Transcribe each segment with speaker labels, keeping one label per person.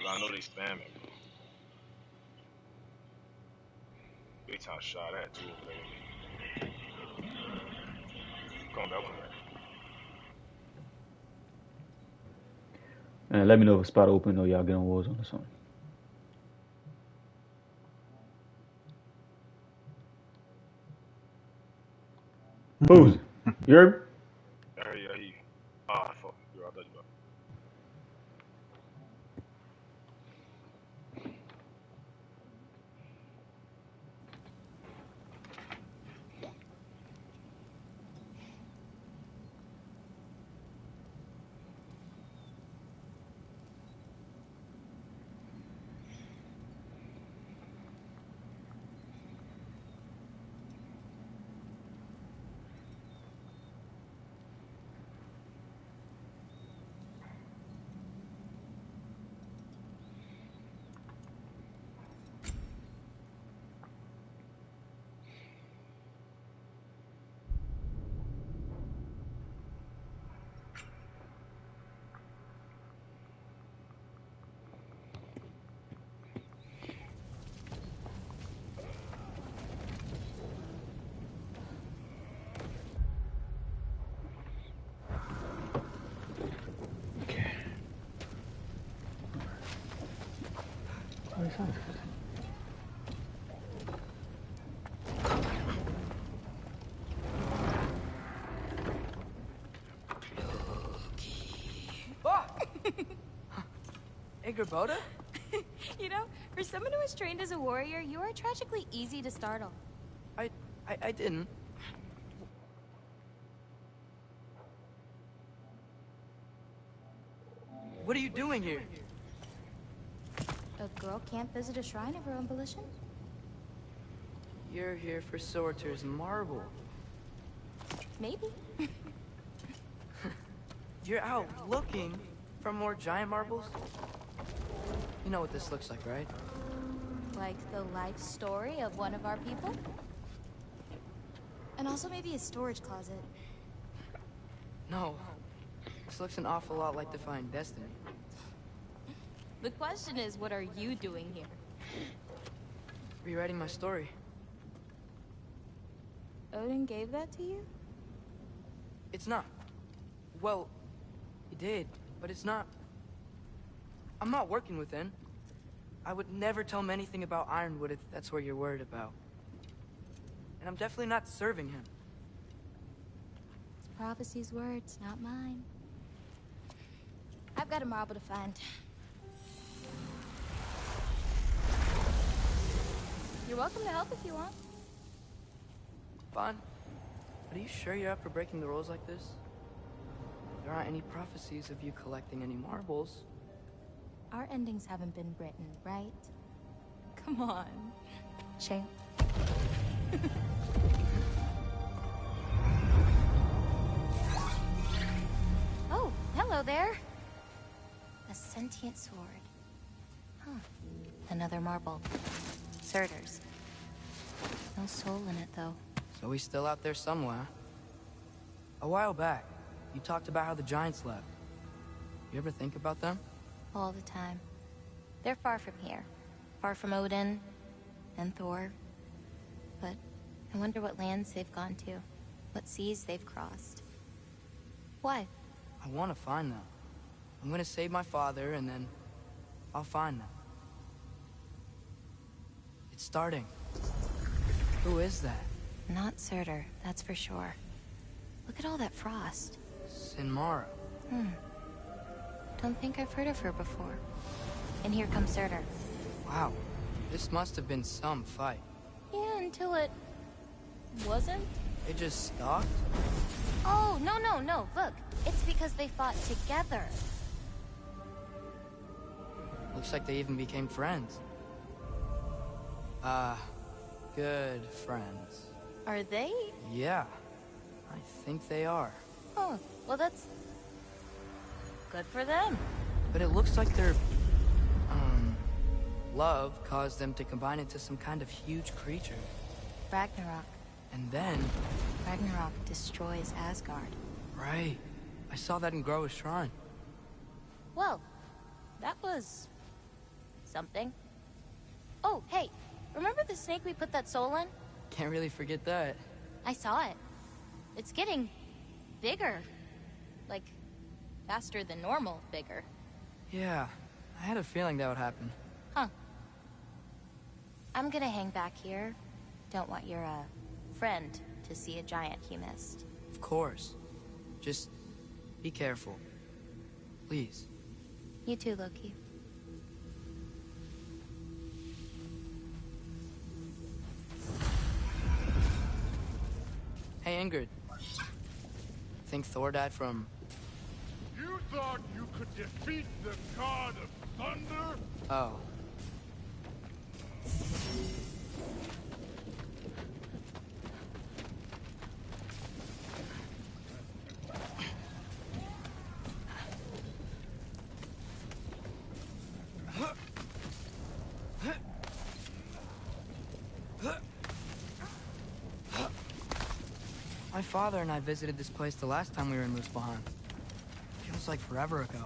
Speaker 1: I know they spamming. Big time shot at too over there. Come back, come back.
Speaker 2: And let me know if a spot open or y'all get on Warzone or something. Who's? You heard me?
Speaker 1: Yeah, he. Ah, fuck. I thought you were.
Speaker 2: Okay.
Speaker 3: Hey, Gerboda?
Speaker 4: You know, for someone who is trained as a warrior, you are tragically easy to startle.
Speaker 3: I didn't. What are you doing here?
Speaker 4: A girl can't visit a shrine of her own volition?
Speaker 3: You're here for Sorter's marble.
Speaker 4: Maybe.
Speaker 3: You're out looking for more giant marbles? You know what this looks like, right?
Speaker 4: Like the life story of one of our people? And also maybe a storage closet.
Speaker 3: No. This looks an awful lot like Defying Destiny.
Speaker 4: The question is, what are you doing here?
Speaker 3: Rewriting my story.
Speaker 4: Odin gave that to you?
Speaker 3: It's not. Well, he did, but it's not. I'm not working with him. I would never tell him anything about Ironwood if that's what you're worried about. And I'm definitely not serving him.
Speaker 4: It's prophecy's words, not mine. I've got a marble to find. You're welcome to help if you want.
Speaker 3: Fine. But are you sure you're up for breaking the rules like this? There aren't any prophecies of you collecting any marbles.
Speaker 4: Our endings haven't been written, right? Come on. Shale. Oh, hello there. A sentient sword. Huh. Another marble. Surtur's. No soul in it, though.
Speaker 3: So he's still out there somewhere. A while back, you talked about how the giants left. You ever think about them?
Speaker 4: All the time. They're far from here. Far from Odin and Thor. But I wonder what lands they've gone to. What seas they've crossed. Why?
Speaker 3: I want to find them. I'm gonna save my father, and then I'll find them. It's starting. Who is that?
Speaker 4: Not Surtur, that's for sure. Look at all that frost.
Speaker 3: Sinmara.
Speaker 4: Don't think I've heard of her before. And here comes Surtur.
Speaker 3: Wow. This must have been some fight.
Speaker 4: Yeah, until it... wasn't?
Speaker 3: It just stopped?
Speaker 4: Oh, no. Look, it's because they fought together.
Speaker 3: Looks like they even became friends. Good friends.
Speaker 4: Are they?
Speaker 3: Yeah, I think they are.
Speaker 4: Oh, well that's... good for them.
Speaker 3: But it looks like their, love caused them to combine into some kind of huge creature.
Speaker 4: Ragnarok.
Speaker 3: And then...
Speaker 4: Ragnarok destroys Asgard.
Speaker 3: Right. I saw that in Groa's shrine.
Speaker 4: Well, that was... something. Oh, hey, remember the snake we put that soul in?
Speaker 3: Can't really forget that.
Speaker 4: I saw it. It's getting bigger. Like, faster than normal bigger.
Speaker 3: Yeah, I had a feeling that would happen.
Speaker 4: Huh. I'm gonna hang back here. Don't want your, friend to see a giant he missed.
Speaker 3: Of course. Just be careful. Please.
Speaker 4: You too, Loki.
Speaker 3: Hey, Ingrid. Think Thor died from...
Speaker 1: You thought you could defeat the god of thunder?
Speaker 3: Oh. My father and I visited this place the last time we were in Muspelheim. Feels like forever ago.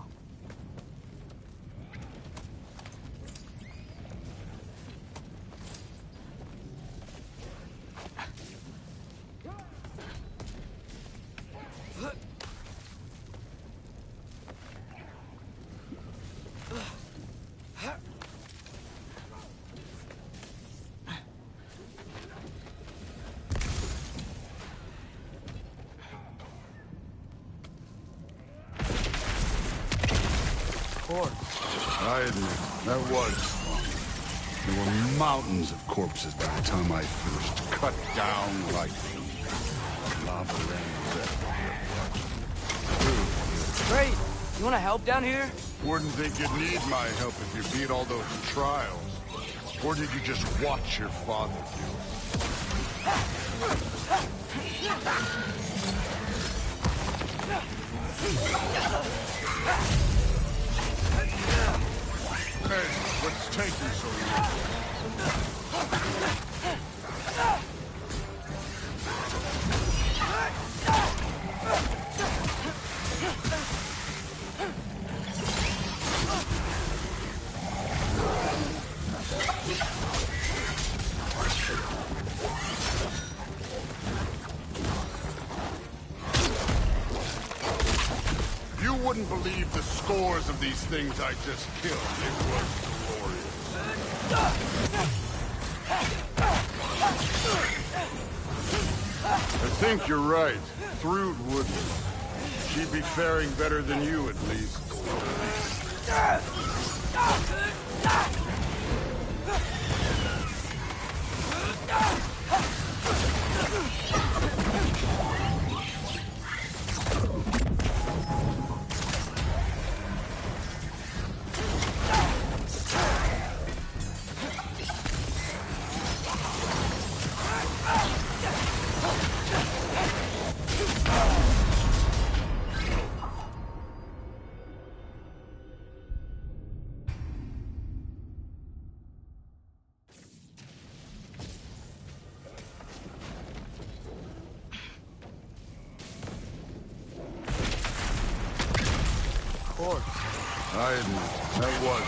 Speaker 5: I admit, that was fun. There were mountains of corpses by the time I finished, cut down like lava ran red.
Speaker 3: Great! You wanna help down here?
Speaker 5: Wouldn't think you'd need my help if you beat all those trials. Or did you just watch your father do it? Hey, what's taking so long? You wouldn't believe the scores of these things I just killed. It was glorious. I think you're right. Thrud wouldn't. She'd be faring better than you, at least. I admit, that was.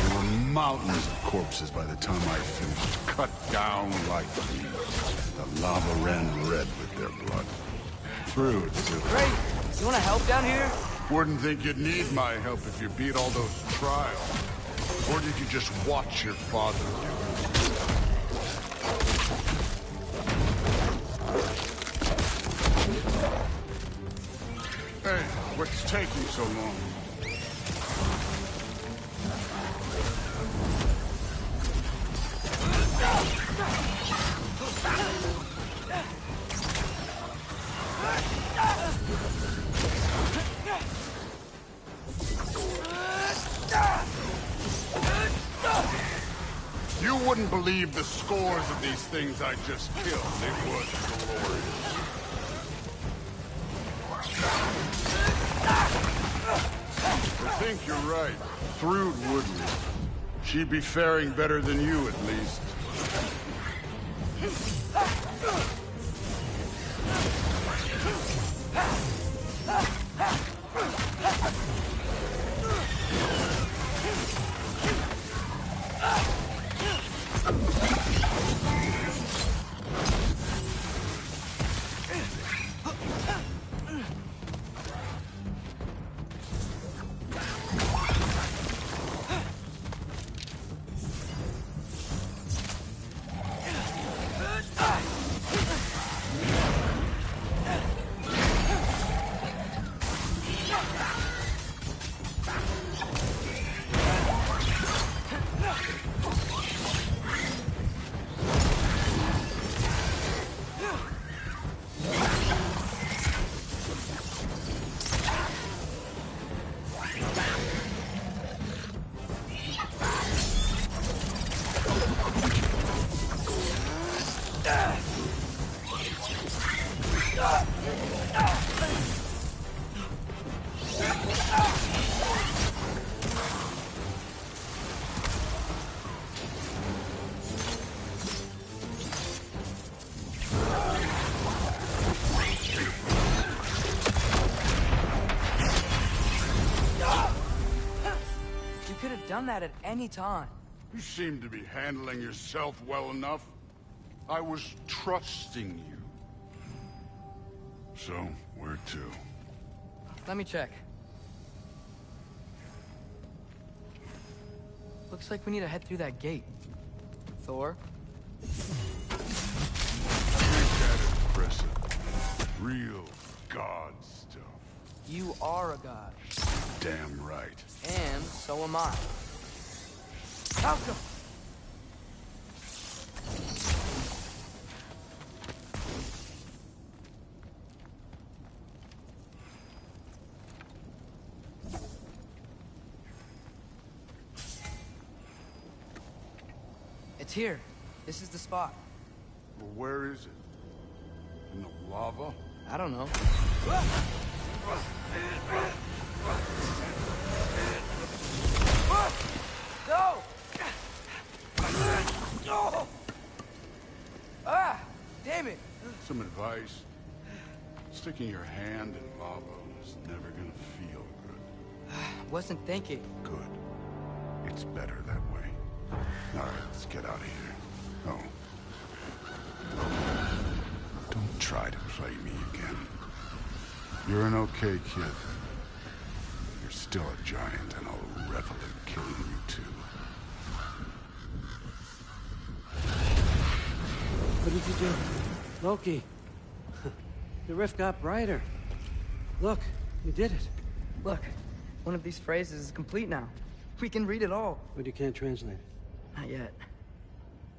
Speaker 5: There were mountains of corpses by the time I finished, cut down like leaves. The lava ran red with their blood. Thrud, too.
Speaker 3: Great! You wanna help down here?
Speaker 5: Wouldn't think you'd need my help if you beat all those trials. Or did you just watch your father do it? Hey, what's taking so long? You wouldn't believe the scores of these things I just killed. It was glorious. I think you're right. Thrud wouldn't. She'd be faring better than you, at least.
Speaker 3: could have done that at any time.
Speaker 5: You seem to be handling yourself well enough. I was trusting you. So, where to?
Speaker 3: Let me check. Looks like we need to head through that gate. Thor?
Speaker 5: Ain't that impressive? Real god stuff.
Speaker 3: You are a god.
Speaker 5: Damn right.
Speaker 3: And so am I. Malcolm! It's here. This is the spot.
Speaker 5: Well, where is it? In the lava?
Speaker 3: I don't know. No! No! Ah! Damn it!
Speaker 5: Some advice. Sticking your hand in lava is never gonna feel good.
Speaker 3: Wasn't thinking.
Speaker 5: Good. It's better that way. All right, let's get out of here. Oh. Don't try to play me again. You're an okay kid. You're still a giant, and I'll revel in killing you too.
Speaker 6: What did you do? Loki. The rift got brighter. Look, you did it.
Speaker 3: Look, one of these phrases is complete now. We can read it all.
Speaker 6: But you can't translate it.
Speaker 3: Not yet.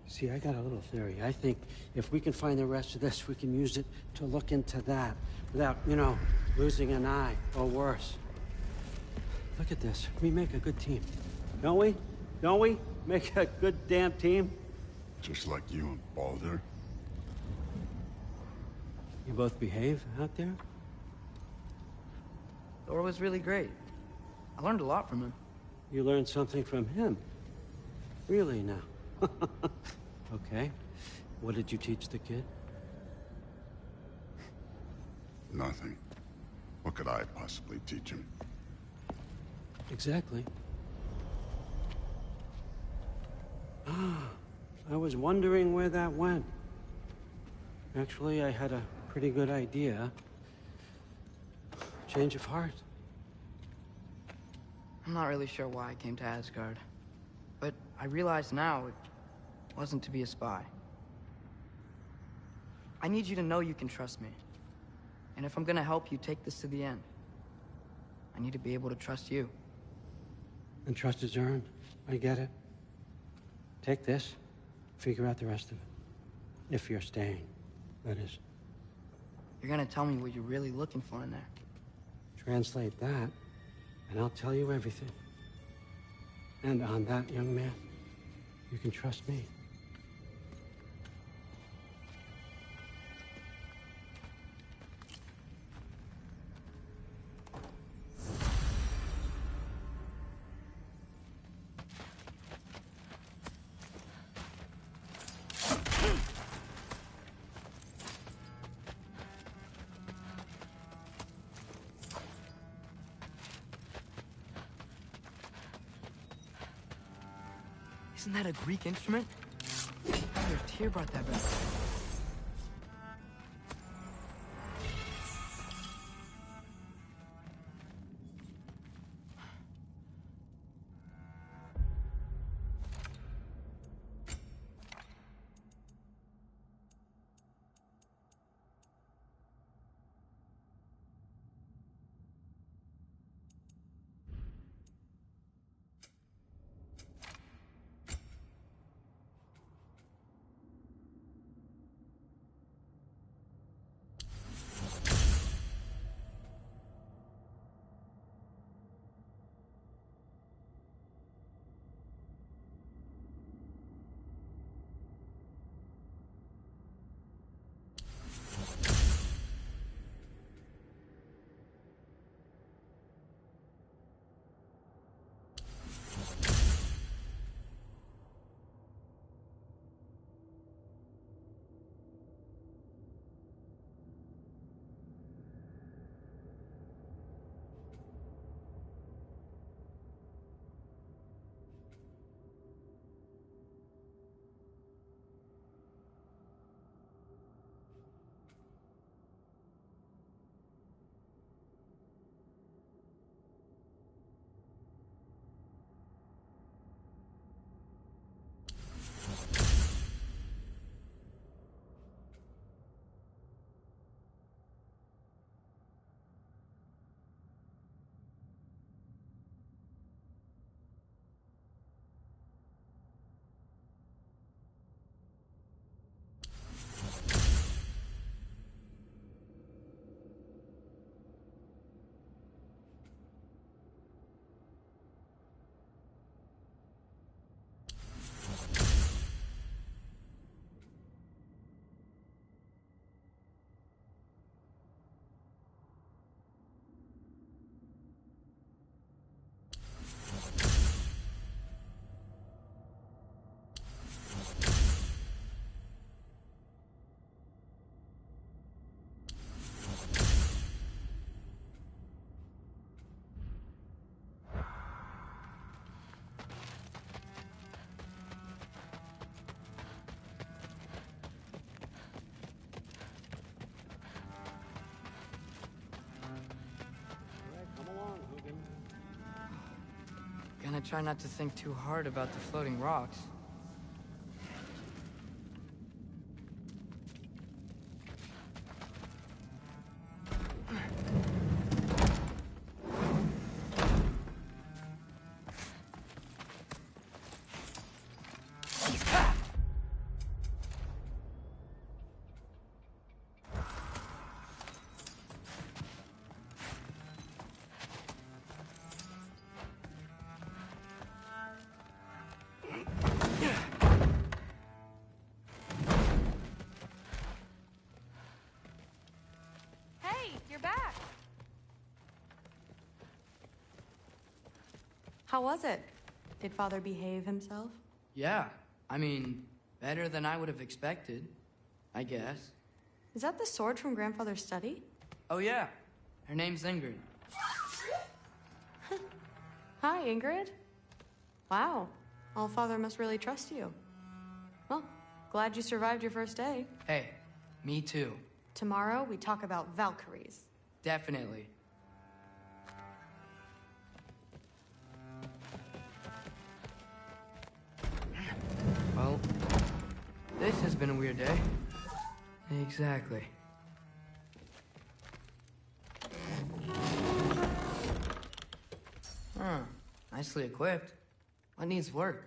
Speaker 6: See, I got a little theory. I think if we can find the rest of this, we can use it to look into that without, you know, losing an eye or worse. Look at this. We make a good team. Don't we? Don't we? Make a good damn team?
Speaker 5: Just like you and Baldur.
Speaker 6: You both behave out there?
Speaker 3: Thor was really great. I learned a lot from him.
Speaker 6: You learned something from him. Really now? Okay. What did you teach the kid?
Speaker 5: Nothing. What could I possibly teach him?
Speaker 6: Exactly. Ah, I was wondering where that went. Actually, I had a pretty good idea. Change of heart.
Speaker 3: I'm not really sure why I came to Asgard. But I realize now it wasn't to be a spy. I need you to know you can trust me. And if I'm gonna help you take this to the end, I need to be able to trust you.
Speaker 6: And trust is earned. I get it. Take this, figure out the rest of it. If you're staying, that is.
Speaker 3: You're gonna tell me what you're really looking for in there.
Speaker 6: Translate that, and I'll tell you everything. And on that, young man, you can trust me.
Speaker 3: Isn't that a Greek instrument? Your tear brought that back. try not to think too hard about the floating rocks.
Speaker 7: Hey, you're back. How was it? Did Father behave himself?
Speaker 3: Yeah, I mean, better than I would have expected, I guess.
Speaker 7: Is that the sword from Grandfather's study?
Speaker 3: Oh yeah, her name's Ingrid.
Speaker 7: Hi, Ingrid. Wow, Allfather must really trust you. Well, glad you survived your first day.
Speaker 3: Hey, me too.
Speaker 7: Tomorrow, we talk about Valkyries.
Speaker 3: Definitely. Well, this has been a weird day. Exactly. Huh. Nicely equipped. What needs work?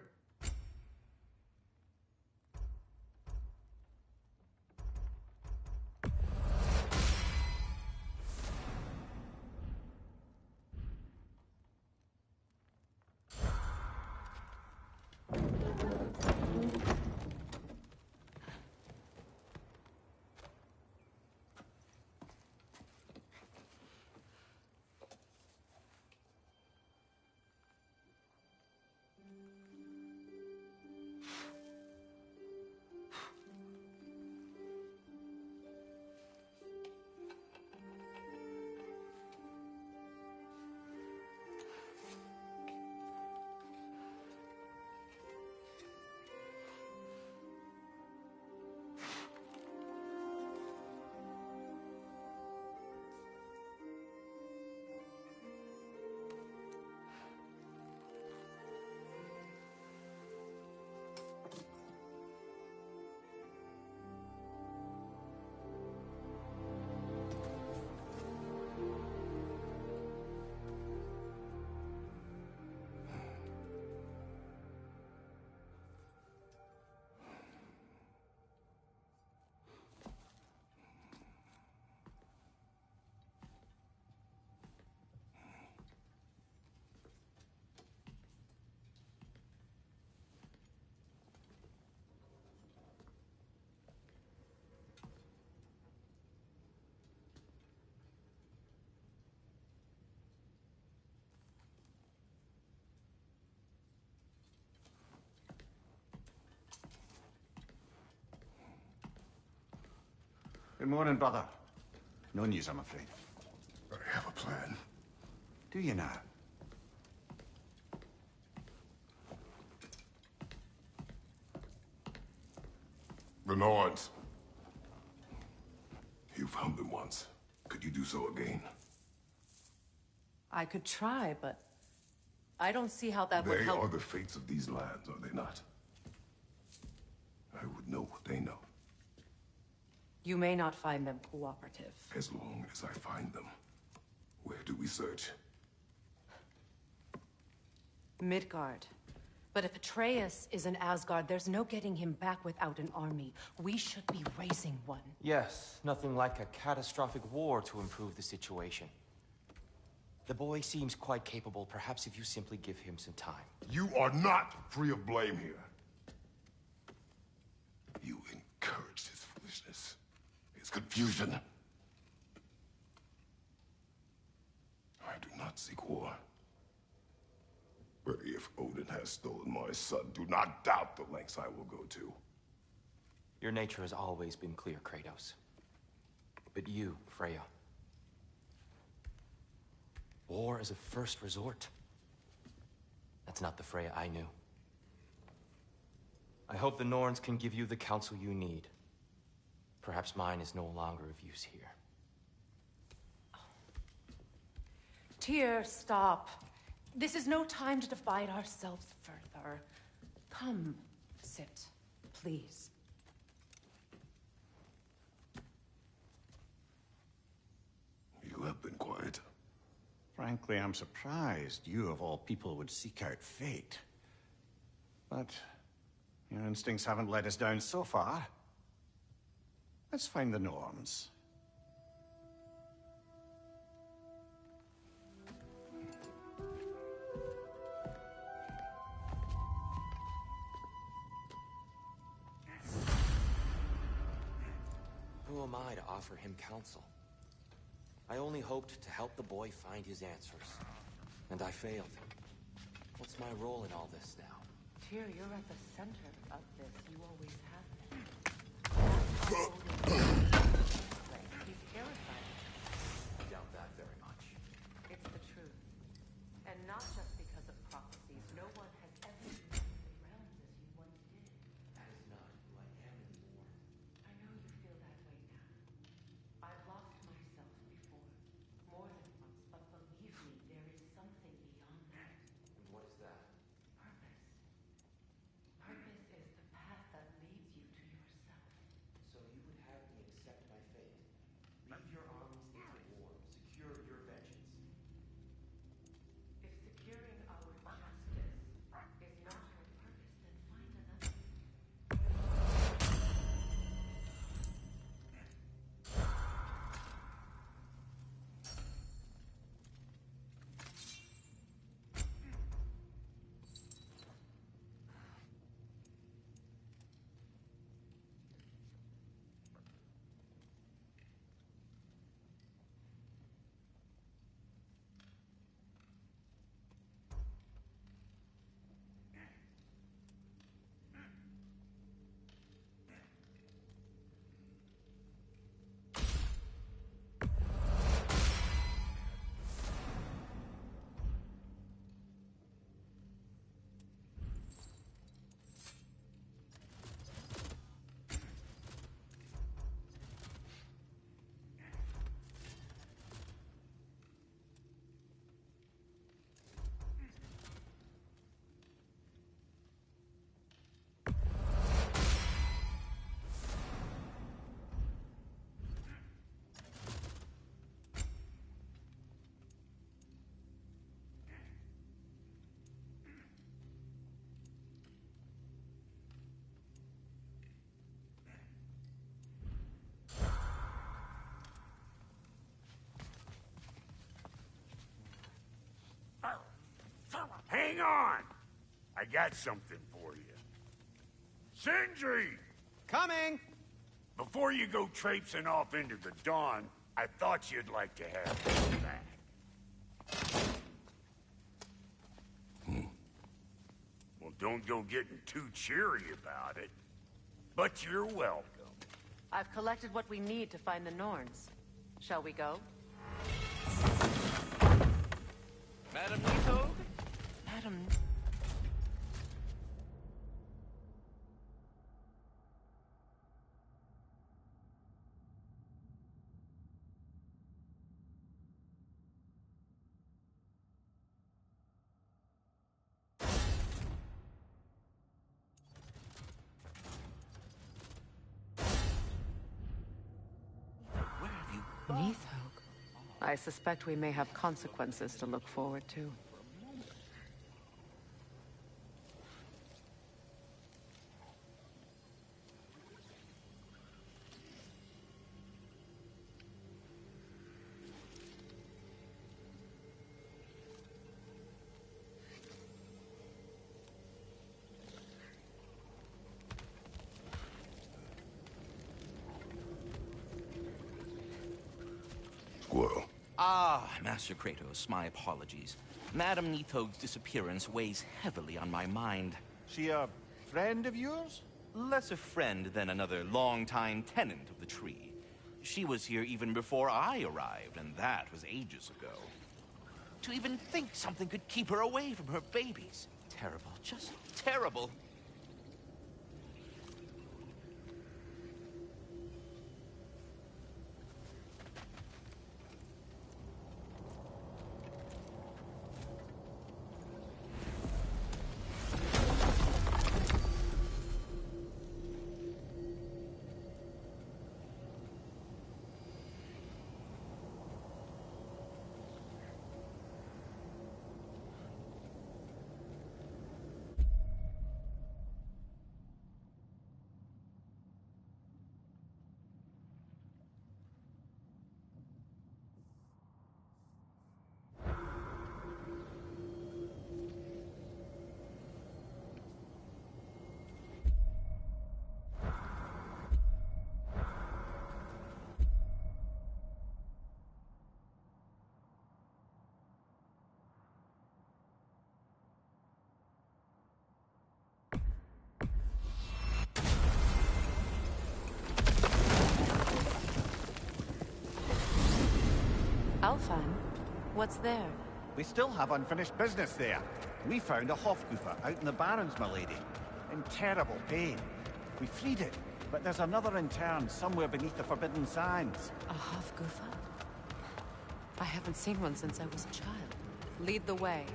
Speaker 5: Good morning, brother. No news, I'm afraid.
Speaker 1: I have a plan.
Speaker 5: Do you now?
Speaker 1: The Norns. You found them once. Could you do so again?
Speaker 8: I could try, but I don't see how that would
Speaker 1: They
Speaker 8: help.
Speaker 1: are the fates of these lands, are they not? I would know what they know,
Speaker 8: You may not find them cooperative.
Speaker 1: as long as I find them. Where do we search?
Speaker 8: Midgard. But if Atreus is in Asgard, there's no getting him back without an army. We should be raising one.
Speaker 9: Yes, nothing like a catastrophic war to improve the situation. The boy seems quite capable. Perhaps if you simply give him some time.
Speaker 1: You are not free of blame here. You encouraged his foolishness, his confusion. I do not seek war. But if Odin has stolen my son, do not doubt the lengths I will go to.
Speaker 9: Your nature has always been clear, Kratos. But you, Freya. War as a first resort. That's not the Freya I knew. I hope the Norns can give you the counsel you need. Perhaps mine is no longer of use here.
Speaker 8: Tyr, stop. This is no time to divide ourselves further. Come, sit, please.
Speaker 5: You have been quiet.
Speaker 10: Frankly, I'm surprised you, of all people, would seek out fate. But your instincts haven't let us down so far. Let's find the norms.
Speaker 9: Who am I to offer him counsel? I only hoped to help the boy find his answers. And I failed. What's my role in all this now?
Speaker 8: Tyr, you're at the center of this. You always have been. He's terrified.
Speaker 9: I doubt that very much.
Speaker 8: It's the truth. And not just because of prophecies. No one has ever used the realms as you once did.
Speaker 9: That is not who I am anymore.
Speaker 8: I know you feel that way now. I've lost myself before. More than once, but believe me, there is something beyond that.
Speaker 9: And what is that?
Speaker 8: Purpose. Purpose is the path that leads you to yourself.
Speaker 9: So you would have me accept my fate? Leave your armies into war. Secure your vengeance.
Speaker 8: If securing our justice is not your purpose, then find another.
Speaker 1: Hang on! I got something for you. Sindri!
Speaker 10: Coming!
Speaker 1: Before you go traipsing off into the dawn, I thought you'd like to have this back. Well, don't go getting too cheery about it. But you're welcome.
Speaker 8: I've collected what we need to find the Norns. Shall we go?
Speaker 9: Madam Nito?
Speaker 8: Madam... Neathog. I suspect we may have consequences to look forward to.
Speaker 5: Squirrel.
Speaker 11: Ah, Master Kratos, my apologies. Madam Nithog's disappearance weighs heavily on my mind.
Speaker 10: She a friend of yours?
Speaker 11: Less a friend than another longtime tenant of the tree. She was here even before I arrived, and that was ages ago. To even think something could keep her away from her babies. Terrible, just terrible.
Speaker 7: Alfheim? What's there?
Speaker 10: We still have unfinished business there. We found a Hofgufer out in the Barrens, milady. In terrible pain. We freed it, but there's another intern somewhere beneath the Forbidden Sands.
Speaker 7: A Hofgufer? I haven't seen one since I was a child. Lead the way.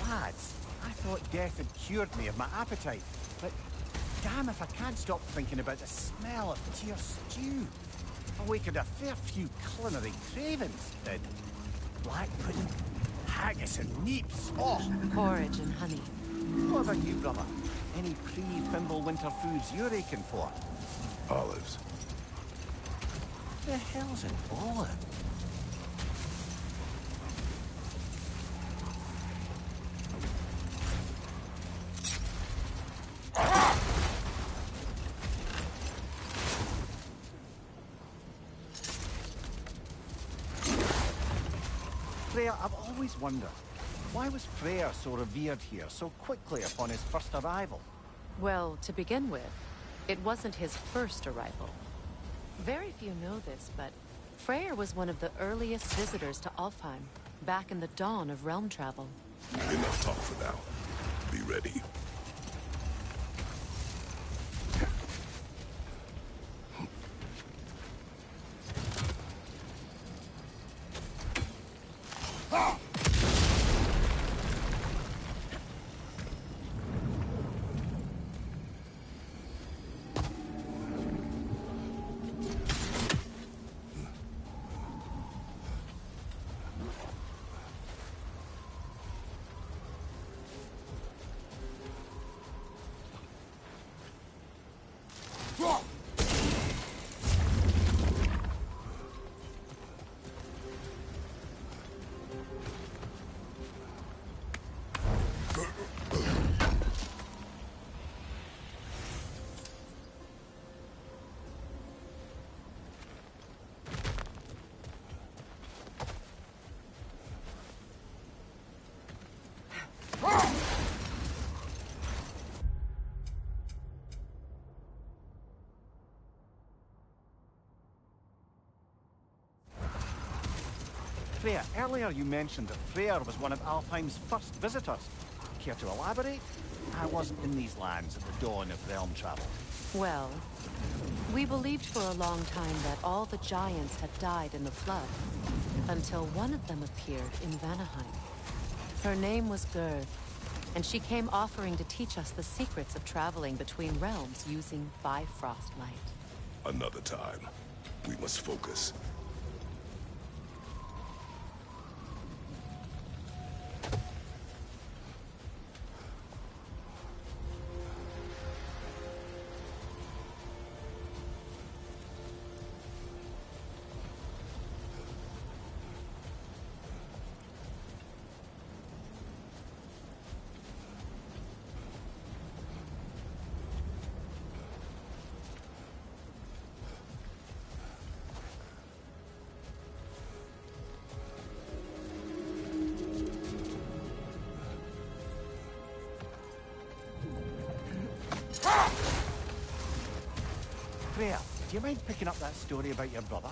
Speaker 10: Lads, I thought death had cured me of my appetite, but damn if I can't stop thinking about the smell of tear stew. Awakened a fair few culinary cravings, did. Black pudding, haggis and neeps, oh!
Speaker 7: Porridge and honey.
Speaker 10: What about you, brother? Any pre-Fimble winter foods you're aching for?
Speaker 5: Olives.
Speaker 10: The hell's an olive? Freya, I've always wondered, why was Freyr so revered here so quickly upon his first arrival?
Speaker 7: Well, to begin with, it wasn't his first arrival. Very few know this, but Freyr was one of the earliest visitors to Alfheim, back in the dawn of realm travel.
Speaker 5: Enough talk for now. Be ready.
Speaker 10: Freya, earlier you mentioned that Freyr was one of Alfheim's first visitors. Care to elaborate? I wasn't in these lands at the dawn of realm travel.
Speaker 7: Well, we believed for a long time that all the giants had died in the flood, until one of them appeared in Vanaheim. Her name was Gerd, and she came offering to teach us the secrets of traveling between realms using Bifrost light.
Speaker 5: Another time. We must focus.
Speaker 10: Freya, do you mind picking up that story about your brother?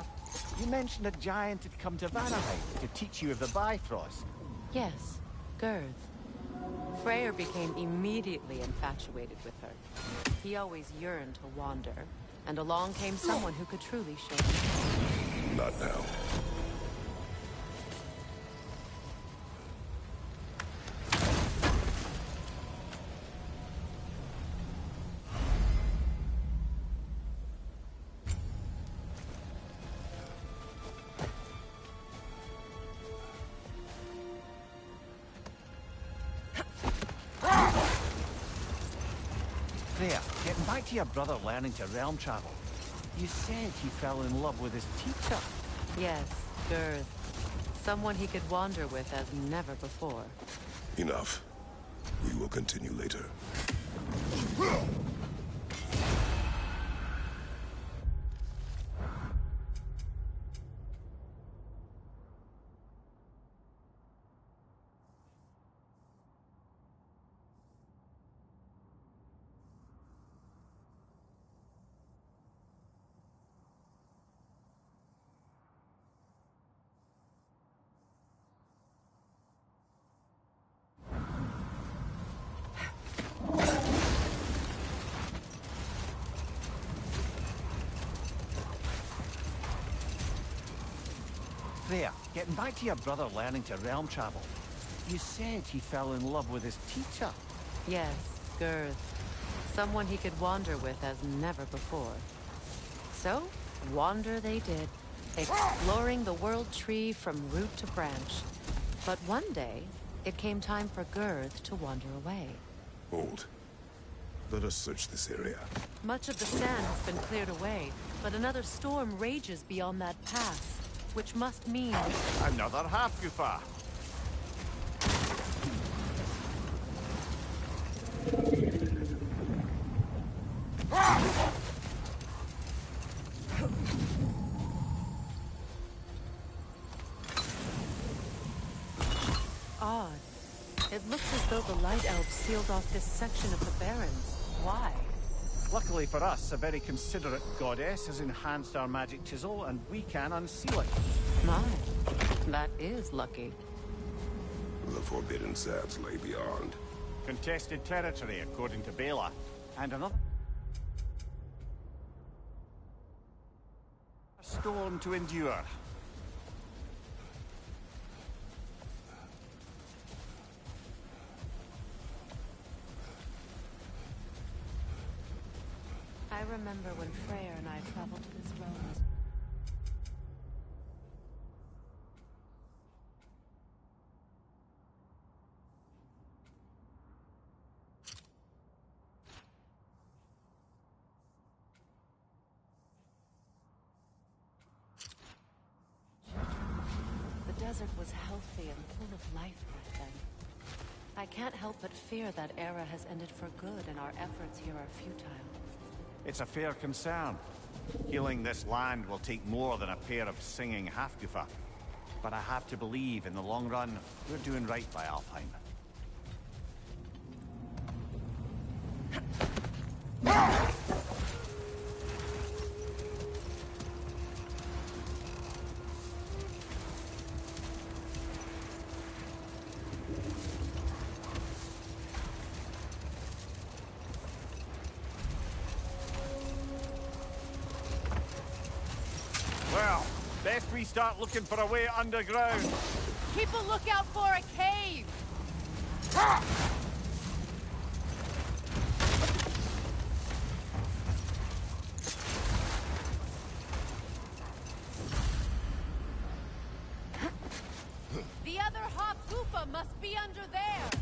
Speaker 10: You mentioned a giant had come to Vanaheim to teach you of the Bifrost.
Speaker 7: Yes, Gerd. Freyr became immediately infatuated with her. He always yearned to wander, and along came someone who could truly show him.
Speaker 5: Not now.
Speaker 10: Freya, getting back to your brother learning to realm travel. You said he fell in love with his teacher.
Speaker 7: Yes, Gerd. Someone he could wander with as never before.
Speaker 5: Enough.
Speaker 12: We will continue later.
Speaker 10: Freya, getting back to your brother learning to realm travel. You said he fell in love with his teacher.
Speaker 7: Yes, Girth. Someone he could wander with as never before. So, wander they did, exploring the world tree from root to branch. But one day, it came time for Girth to wander away.
Speaker 12: Hold. Let us search this area.
Speaker 7: Much of the sand has been cleared away, but another storm rages beyond that pass, which must mean...
Speaker 10: Another half-goofer.
Speaker 7: Odd. It looks as though the Light Elves sealed off this section of the Barrens. Why?
Speaker 10: Luckily for us, a very considerate goddess has enhanced our magic chisel, and we can unseal it.
Speaker 7: My, that is lucky.
Speaker 12: The forbidden sands lay beyond.
Speaker 10: Contested territory, according to Bela. And another storm to endure.
Speaker 7: I remember when Freya and I traveled to this road. The desert was healthy and full of life back then. I can't help but fear that era has ended for good and our efforts here are futile.
Speaker 10: It's a fair concern. Healing this land will take more than a pair of singing half-goofer. But I have to believe, in the long run, we're doing right by Alfheim. Well, best we start looking for a way underground.
Speaker 7: Keep a lookout for a cave! The other Hop Goofa must be under there!